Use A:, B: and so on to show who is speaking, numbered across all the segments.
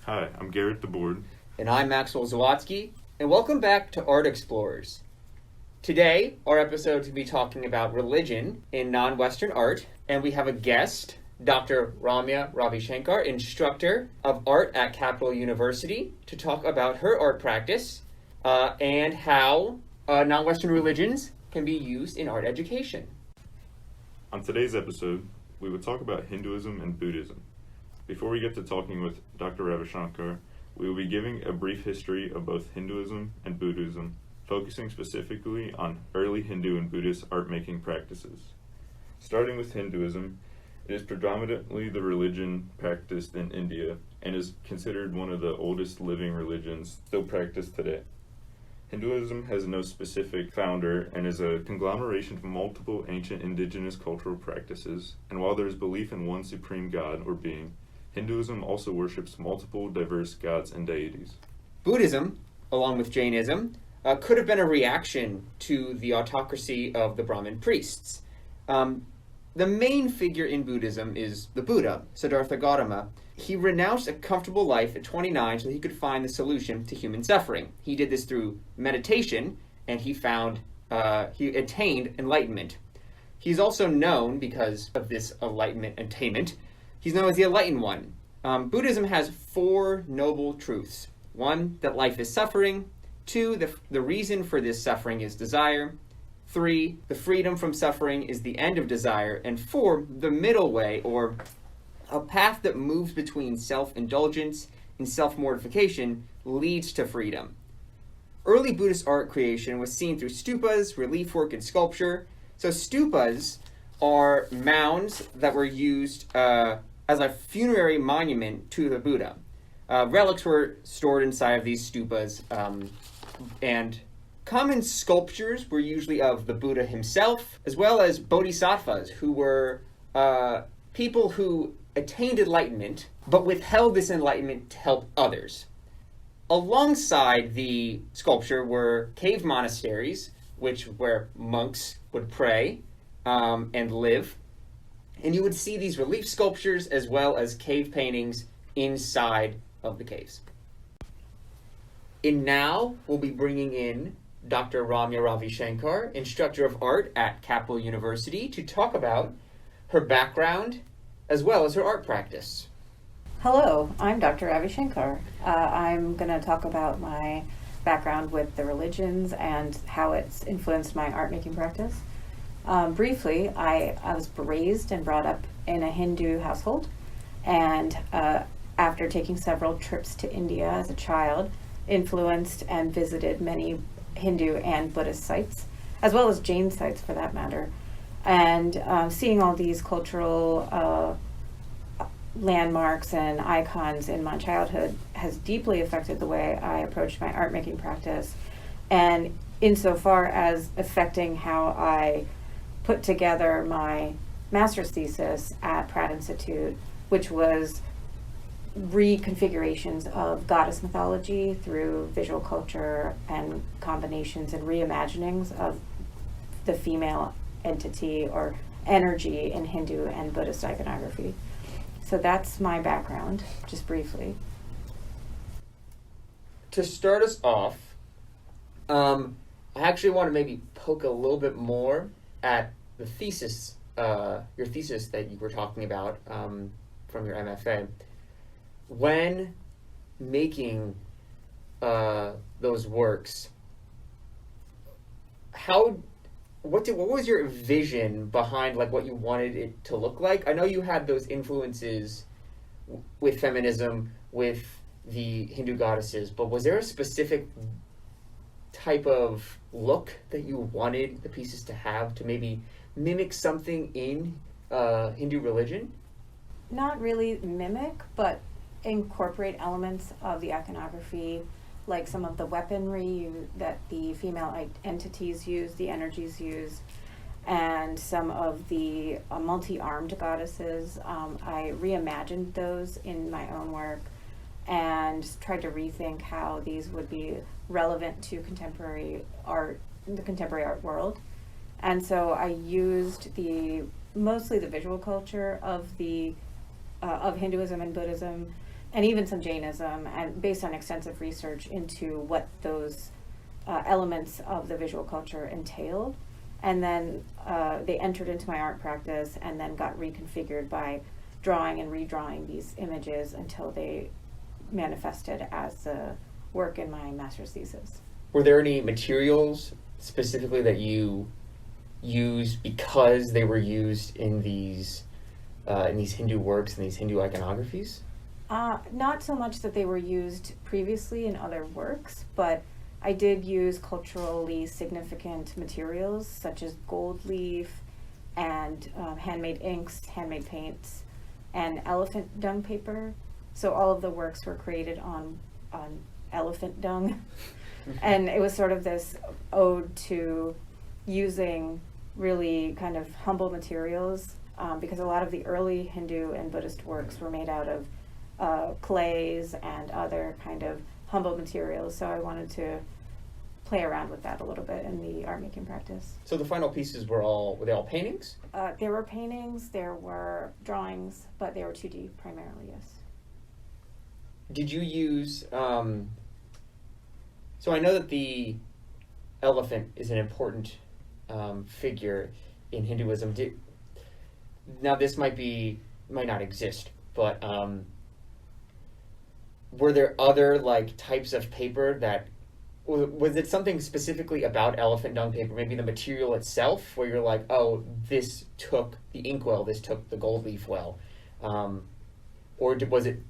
A: Hi, I'm Garrett the Board.
B: And I'm Maxwell Zawatsky, and welcome back to Art Explorers. Today, our episode will be talking about religion in non-Western art, and we have a guest, Dr. Ramya Ravisankar, instructor of art at Capital University, to talk about her art practice and how non-Western religions can be used in art education.
A: On today's episode, we will talk about Hinduism and Buddhism. Before we get to talking with Dr. Ravisankar, we will be giving a brief history of both Hinduism and Buddhism, focusing specifically on early Hindu and Buddhist art-making practices. Starting with Hinduism, it is predominantly the religion practiced in India and is considered one of the oldest living religions still practiced today. Hinduism has no specific founder and is a conglomeration of multiple ancient indigenous cultural practices, and while there is belief in one supreme god or being, Hinduism also worships multiple diverse gods and deities.
B: Buddhism, along with Jainism, could have been a reaction to the autocracy of the Brahmin priests. The main figure in Buddhism is the Buddha, Siddhartha Gautama. He renounced a comfortable life at 29 so he could find the solution to human suffering. He did this through meditation, and he attained enlightenment. He's also known, because of this enlightenment attainment, he's known as the Enlightened One. Buddhism has four noble truths. One, that life is suffering. Two, the reason for this suffering is desire. Three, the freedom from suffering is the end of desire. And four, the middle way, or a path that moves between self-indulgence and self-mortification, leads to freedom. Early Buddhist art creation was seen through stupas, relief work, and sculpture. So stupas are mounds that were used as a funerary monument to the Buddha. Relics were stored inside of these stupas, and common sculptures were usually of the Buddha himself, as well as bodhisattvas, who were people who attained enlightenment, but withheld this enlightenment to help others. Alongside the sculpture were cave monasteries, where monks would pray and live. And you would see these relief sculptures as well as cave paintings inside of the caves. And now we'll be bringing in Dr. Ramya Ravisankar, instructor of art at Capital University, to talk about her background as well as her art practice.
C: Hello, I'm Dr. Ravisankar. I'm going to talk about my background with the religions and how it's influenced my art making practice. Briefly, I was raised and brought up in a Hindu household, and after taking several trips to India as a child, influenced and visited many Hindu and Buddhist sites, as well as Jain sites for that matter, and seeing all these cultural landmarks and icons in my childhood has deeply affected the way I approach my art making practice, and insofar as affecting how I put together my master's thesis at Pratt Institute, which was reconfigurations of goddess mythology through visual culture and combinations and reimaginings of the female entity or energy in Hindu and Buddhist iconography. So that's my background, just briefly.
B: To start us off, I actually want to maybe poke a little bit more at the thesis, your thesis that you were talking about from your MFA. When making those works, what was your vision behind what you wanted it to look like? I know you had those influences with feminism, with the Hindu goddesses, but was there a specific type of look that you wanted the pieces to have to maybe mimic something in Hindu religion?
C: Not really mimic, but incorporate elements of the iconography, like some of the weaponry that the female entities use, the energies use, and some of the multi-armed goddesses. I reimagined those in my own work and tried to rethink how these would be relevant to contemporary art, the contemporary art world. And so I used mostly the visual culture of Hinduism and Buddhism and even some Jainism, and based on extensive research into what those elements of the visual culture entailed. And then they entered into my art practice and then got reconfigured by drawing and redrawing these images until they manifested as the work in my master's thesis.
B: Were there any materials specifically that you used because they were used in these Hindu works and these Hindu iconographies?
C: Not so much that they were used previously in other works, but I did use culturally significant materials such as gold leaf and handmade inks, handmade paints, and elephant dung paper. So all of the works were created on elephant dung. And it was sort of this ode to using really kind of humble materials, because a lot of the early Hindu and Buddhist works were made out of clays and other kind of humble materials. So I wanted to play around with that a little bit in the art making practice.
B: So the final pieces were they all paintings?
C: There were paintings, there were drawings, but they were 2D primarily, yes.
B: Did you use, so I know that the elephant is an important figure in Hinduism. Now this might not exist, but were there other like types of paper that, was it something specifically about elephant dung paper, maybe the material itself, where you're like, oh, this took the inkwell, this took the gold leaf well, or was it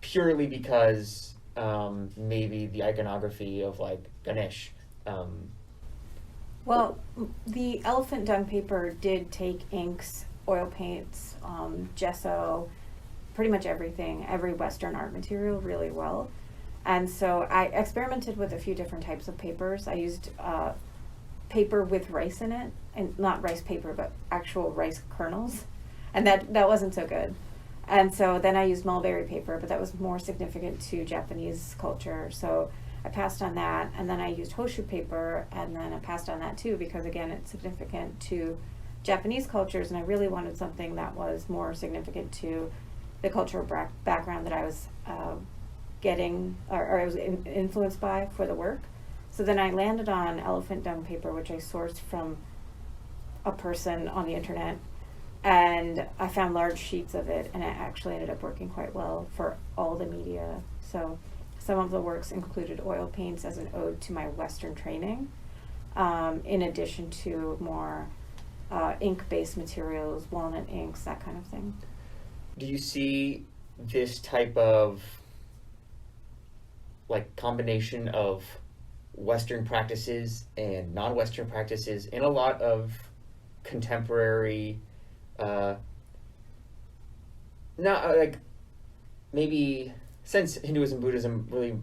B: purely because maybe the iconography of like Ganesh?
C: Well, the elephant dung paper did take inks, oil paints, gesso, pretty much everything, every Western art material really well. And so I experimented with a few different types of papers. I used paper with rice in it, and not rice paper, but actual rice kernels. And that wasn't so good. And so then I used mulberry paper, but that was more significant to Japanese culture. So I passed on that, and then I used Hoshu paper, and then I passed on that too, because again, it's significant to Japanese cultures, and I really wanted something that was more significant to the cultural background that I was getting, or I was influenced by for the work. So then I landed on elephant dung paper, which I sourced from a person on the internet, and I found large sheets of it, and it actually ended up working quite well for all the media. So some of the works included oil paints as an ode to my Western training, in addition to more ink-based materials, walnut inks, that kind of thing.
B: Do you see this type of like combination of Western practices and non-Western practices in a lot of contemporary, maybe since Hinduism and Buddhism really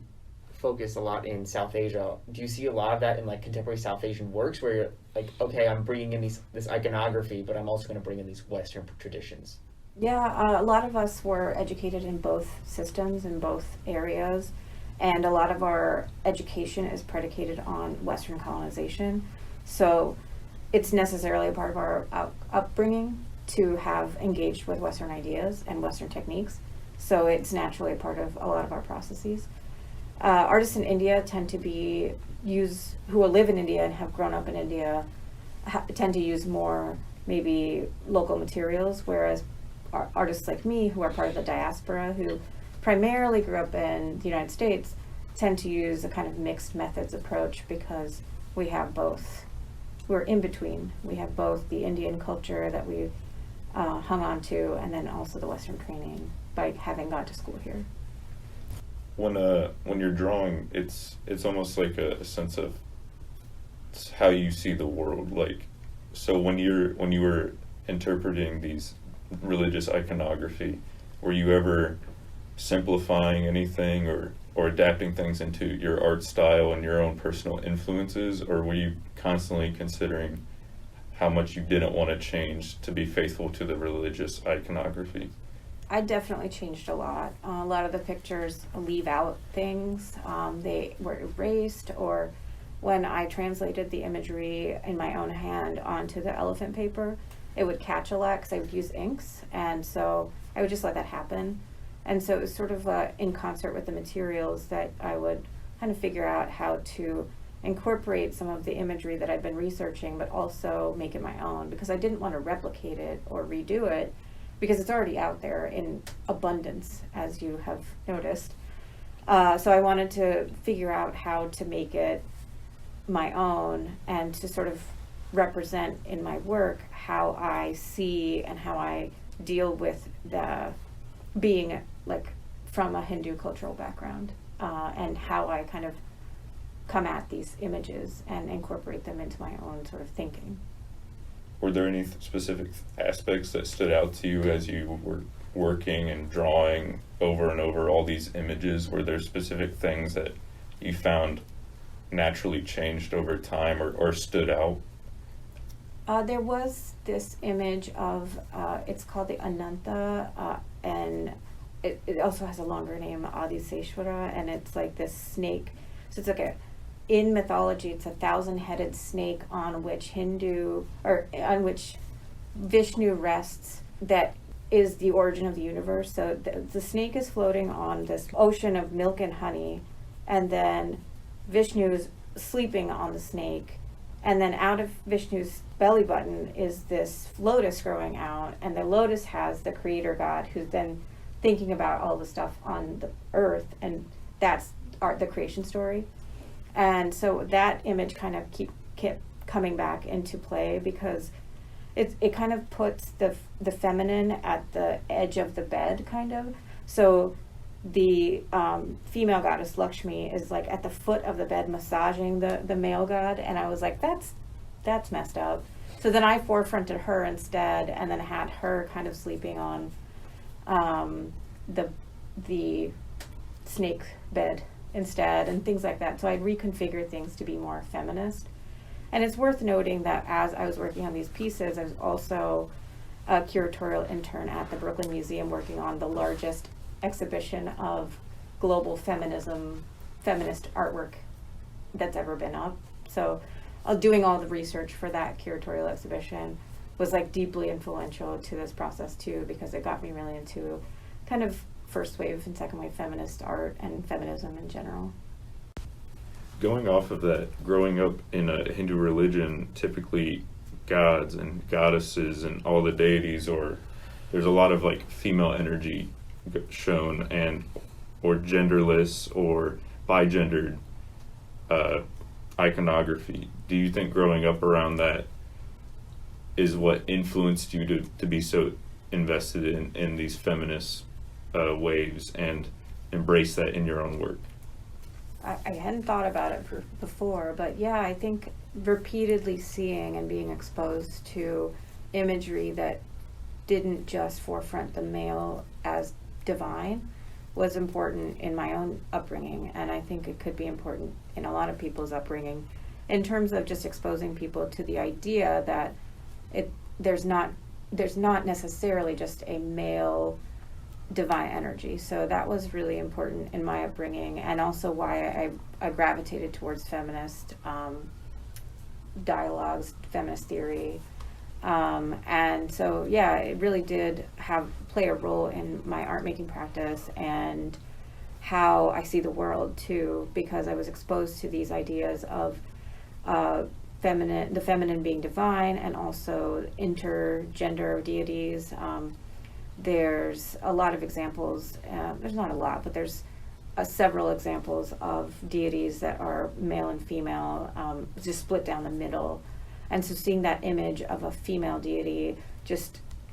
B: focus a lot in South Asia, do you see a lot of that in like contemporary South Asian works where you're like, okay, I'm bringing in this iconography, but I'm also going to bring in these Western traditions?
C: Yeah, a lot of us were educated in both systems, in both areas, and a lot of our education is predicated on Western colonization. So it's necessarily a part of our upbringing to have engaged with Western ideas and Western techniques. So it's naturally a part of a lot of our processes. Artists in India tend to who live in India and have grown up in India, tend to use more maybe local materials, whereas artists like me, who are part of the diaspora, who primarily grew up in the United States, tend to use a kind of mixed methods approach, because we have both. We're in between. We have both the Indian culture that we've hung on to, and then also the Western training by having gone to school here.
A: When you're drawing, it's almost like a sense of how you see the world. Like, so when you were interpreting these religious iconography, were you ever simplifying anything or adapting things into your art style and your own personal influences, or were you constantly considering how much you didn't want to change to be faithful to the religious iconography?
C: I definitely changed a lot. A lot of the pictures leave out things. They were erased, or when I translated the imagery in my own hand onto the elephant paper, it would catch a lot because I would use inks, and so I would just let that happen. And so it was sort of in concert with the materials that I would kind of figure out how to incorporate some of the imagery that I've been researching, but also make it my own, because I didn't want to replicate it or redo it, because it's already out there in abundance, as you have noticed. So I wanted to figure out how to make it my own and to sort of represent in my work how I see and how I deal with the being like from a Hindu cultural background, and how I kind of come at these images and incorporate them into my own sort of thinking.
A: Were there any specific aspects that stood out to you as you were working and drawing over and over all these images? Were there specific things that you found naturally changed over time or stood out?
C: There was this image of, it's called the Ananta, and it also has a longer name, Adiseshwara, and it's like this snake. So it's like in mythology, it's 1,000-headed snake on which Vishnu rests, that is the origin of the universe. So the snake is floating on this ocean of milk and honey, and then Vishnu is sleeping on the snake, and then out of Vishnu's belly button is this lotus growing out, and the lotus has the creator god who's then thinking about all the stuff on the earth, and that's the creation story. And so that image kind of kept coming back into play, because it kind of puts the feminine at the edge of the bed, kind of. So the female goddess Lakshmi is like at the foot of the bed massaging the male god, and I was like, that's messed up. So then I forefronted her instead, and then had her kind of sleeping on the snake bed instead, and things like that. So I'd reconfigure things to be more feminist. And it's worth noting that as I was working on these pieces, I was also a curatorial intern at the Brooklyn Museum working on the largest exhibition of global feminist artwork that's ever been up. So doing all the research for that curatorial exhibition was like deeply influential to this process too, because it got me really into kind of first wave and second wave feminist art and feminism in general.
A: Going off of that, growing up in a Hindu religion, typically gods and goddesses and all the deities, or there's a lot of like female energy shown, and or genderless or bigendered iconography. Do you think growing up around that is what influenced you to be so invested in these feminist waves and embrace that in your own work?
C: I hadn't thought about it before, but yeah, I think repeatedly seeing and being exposed to imagery that didn't just forefront the male as divine was important in my own upbringing, and I think it could be important in a lot of people's upbringing in terms of just exposing people to the idea that there's not necessarily just a male divine energy. So that was really important in my upbringing, and also why I gravitated towards feminist dialogues, feminist theory, and so yeah, it really did play a role in my art making practice and how I see the world too, because I was exposed to these ideas of the feminine being divine, and also intergender deities. There's a lot of examples, there's not a lot, but there's several examples of deities that are male and female, just split down the middle. And so seeing that image of a female deity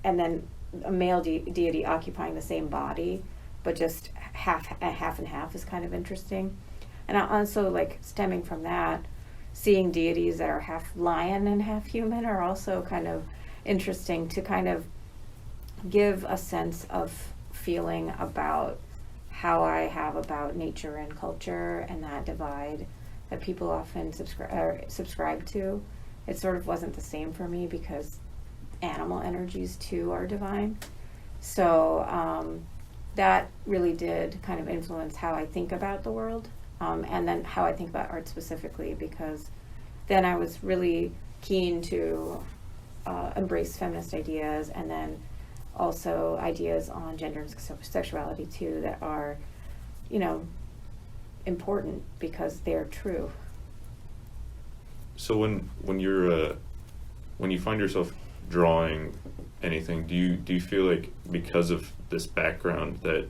C: and then a male deity occupying the same body, but just half and half is kind of interesting. And also, like, stemming from that, seeing deities that are half lion and half human are also kind of interesting to kind of give a sense of feeling about how I have about nature and culture, and that divide that people often subscribe to. It sort of wasn't the same for me, because animal energies too are divine. So that really did kind of influence how I think about the world, and then how I think about art specifically, because then I was really keen to embrace feminist ideas, and then also ideas on gender and sexuality too that are, important because they're true.
A: So when you find yourself drawing anything, do you feel like because of this background that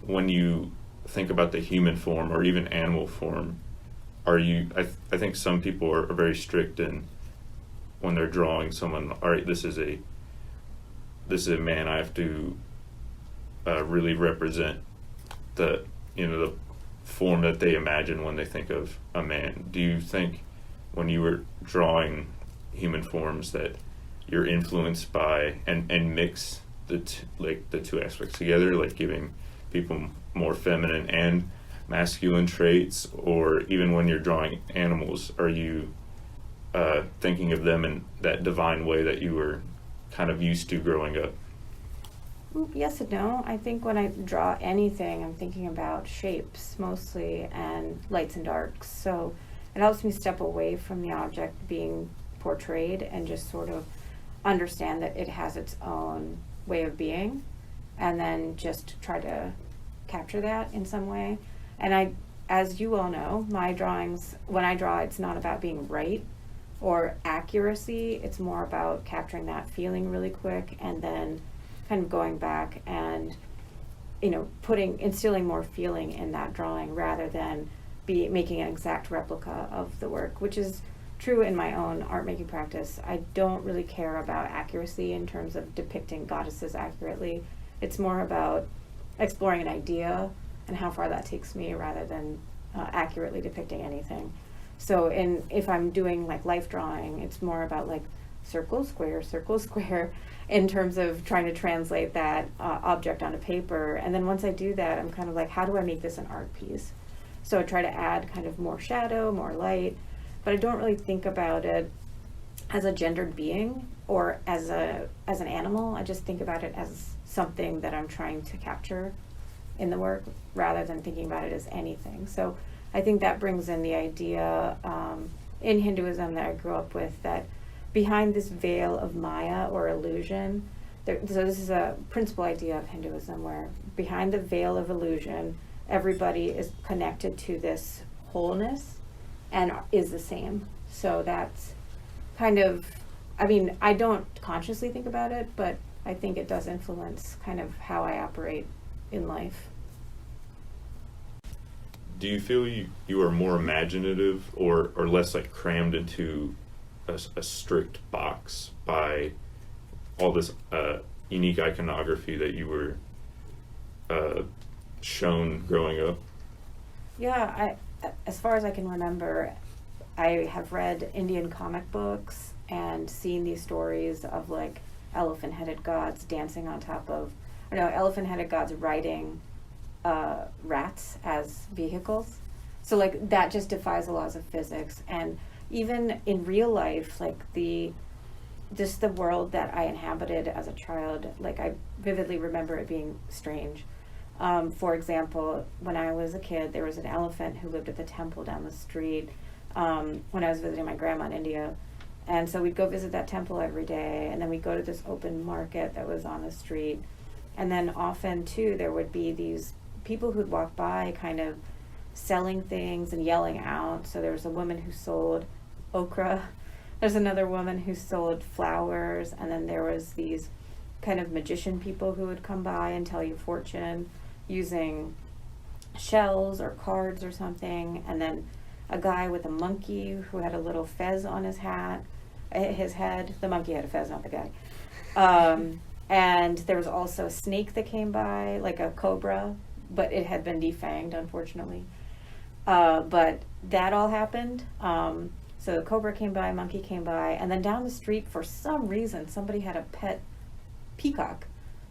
A: when you think about the human form or even animal form, I think some people are very strict in when they're drawing someone, all right, this is a man, I have to really represent the form that they imagine when they think of a man. Do you think when you were drawing human forms that you're influenced by and mix the two aspects together, like giving people more feminine and masculine traits? Or even when you're drawing animals, are you thinking of them in that divine way that you were kind of used to growing up?
C: Yes and no. I think when I draw anything, I'm thinking about shapes mostly and lights and darks. So it helps me step away from the object being portrayed and just sort of understand that it has its own way of being, and then just try to capture that in some way. And as you all know, my drawings, when I draw, it's not about being right or accuracy. It's more about capturing that feeling really quick and then kind of going back and instilling more feeling in that drawing rather than making an exact replica of the work, which is true in my own art making practice. I don't really care about accuracy in terms of depicting goddesses accurately. It's more about exploring an idea and how far that takes me rather than accurately depicting anything. So if I'm doing like life drawing, it's more about like circle, square, in terms of trying to translate that object onto paper. And then once I do that, I'm kind of like, how do I make this an art piece? So I try to add kind of more shadow, more light, but I don't really think about it as a gendered being or as an animal. I just think about it as something that I'm trying to capture in the work rather than thinking about it as anything. So I think that brings in the idea in Hinduism that I grew up with, that behind this veil of Maya or illusion, so this is a principal idea of Hinduism, where behind the veil of illusion, everybody is connected to this wholeness and is the same. So that's kind of, I don't consciously think about it, but I think it does influence kind of how I operate in life.
A: Do you feel you are more imaginative or less like crammed into a strict box by all this unique iconography that you were shown growing up?
C: Yeah, as far as I can remember, I have read Indian comic books and seen these stories of like elephant-headed gods dancing on top of, elephant-headed gods riding rats as vehicles. So like that just defies the laws of physics. And even in real life, like the world that I inhabited as a child, like I vividly remember it being strange. For example, when I was a kid, there was an elephant who lived at the temple down the street when I was visiting my grandma in India. And so we'd go visit that temple every day, and then we'd go to this open market that was on the street. And then often, too, there would be these people who'd walk by kind of selling things and yelling out. So there was a woman who sold okra. There's another woman who sold flowers. And then there was these kind of magician people who would come by and tell you fortune using shells or cards or something. And then a guy with a monkey who had a little fez on his head. The monkey had a fez, not the guy. And there was also a snake that came by, like a cobra, but it had been defanged, unfortunately. But that all happened. So the cobra came by, monkey came by, and then down the street, for some reason, somebody had a pet peacock.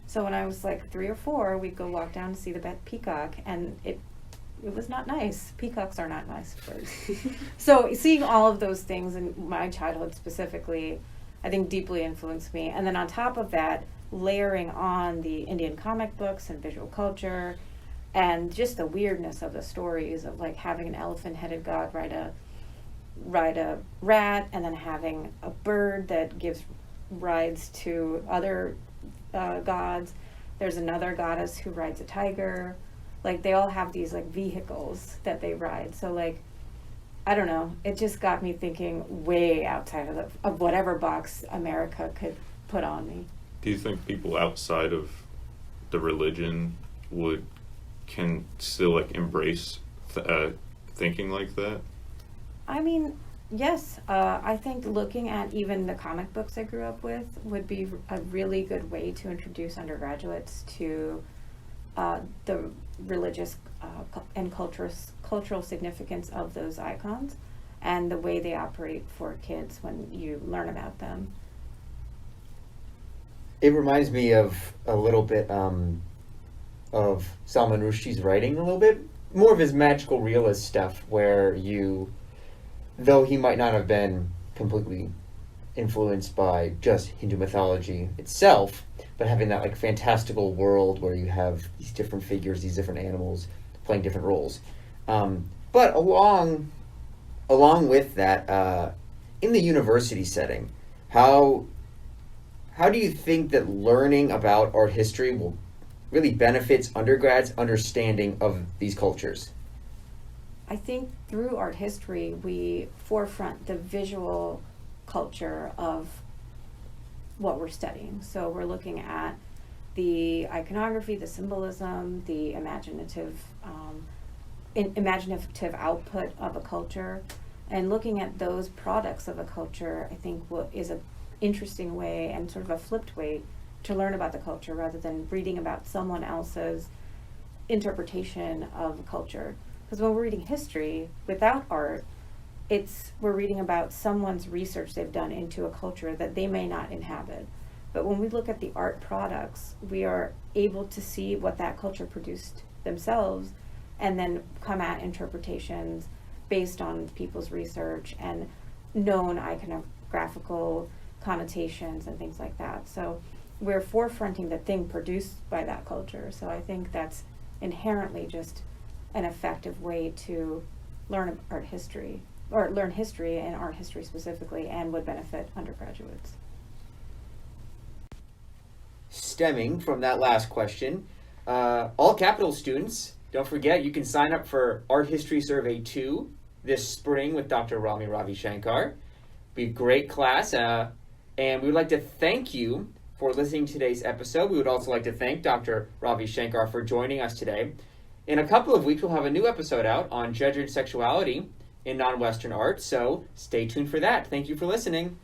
C: So when I was like 3 or 4, we'd go walk down to see the pet peacock, and it was not nice. Peacocks are not nice birds. So seeing all of those things in my childhood specifically, I think deeply influenced me. And then on top of that, layering on the Indian comic books and visual culture, and just the weirdness of the stories of like having an elephant-headed god ride a rat, and then having a bird that gives rides to other gods. There's another goddess who rides a tiger. Like, they all have these, like, vehicles that they ride. So, like, I don't know. It just got me thinking way outside of whatever box America could put on me.
A: Do you think people outside of the religion can still like embrace thinking like that?
C: I mean, yes. I think looking at even the comic books I grew up with would be a really good way to introduce undergraduates to the religious and cultural significance of those icons and the way they operate for kids when you learn about them.
B: It reminds me of a little bit of Salman Rushdie's writing, a little bit more of his magical realist stuff, where though he might not have been completely influenced by just Hindu mythology itself, but having that like fantastical world where you have these different figures, these different animals playing different roles. But along with that, in the university setting, how do you think that learning about art history will really benefits undergrads' understanding of these cultures?
C: I think through art history, we forefront the visual culture of what we're studying. So we're looking at the iconography, the symbolism, the imaginative output of a culture, and looking at those products of a culture, I think is an interesting way and sort of a flipped way to learn about the culture rather than reading about someone else's interpretation of a culture. Because when we're reading history without art, we're reading about someone's research they've done into a culture that they may not inhabit. But when we look at the art products, we are able to see what that culture produced themselves and then come at interpretations based on people's research and known iconographical connotations and things like that. So we're forefronting the thing produced by that culture. So I think that's inherently just an effective way to learn art history, or learn history and art history specifically, and would benefit undergraduates.
B: Stemming from that last question, all Capital students, don't forget you can sign up for Art History Survey 2 this spring with Dr. Ramya Ravisankar. Be a great class, and we would like to thank you for listening to today's episode. We would also like to thank Dr. Ravisankar for joining us today. In a couple of weeks, we'll have a new episode out on gender and sexuality in non-Western art, so stay tuned for that. Thank you for listening.